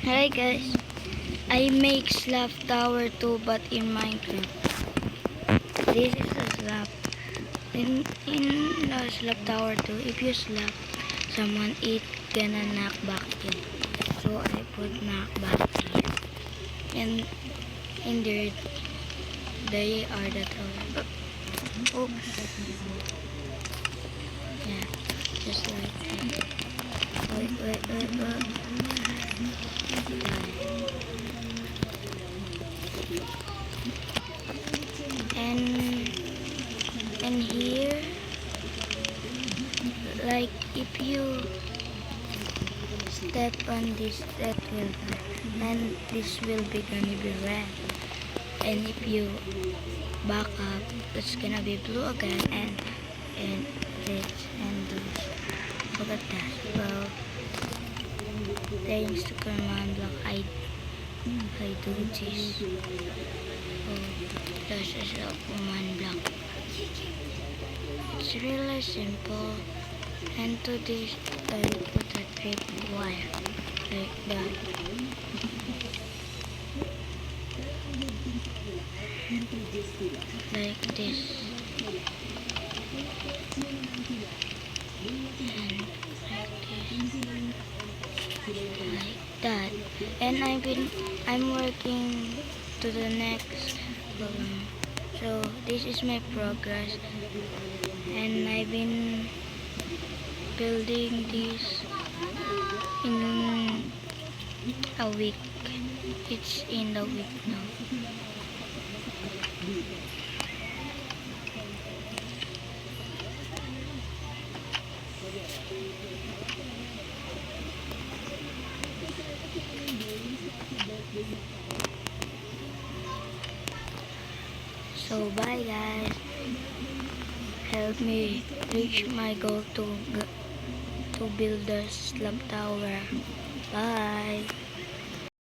Hi guys, I make slab tower too, but in Minecraft. This is a slab. In the slab tower too, if you slap someone, it gonna knock back you. So I put knock back here. And in there, they are the tower. Oops. Yeah, just like that. Wait. And here, like if you step on this, that will, and this will be gonna be red. And if you back up, it's gonna be blue again, and this and this. Look at that. Well, thanks to command block, I do this. Oh, this is a command block. It's really simple. And to this, I put a trip wire like that. Like this. And like that. And I'm working to the next column. So this is my progress, and I've been building this in a week. It's in the week now. So bye guys, help me reach my goal to build the slab tower. Bye.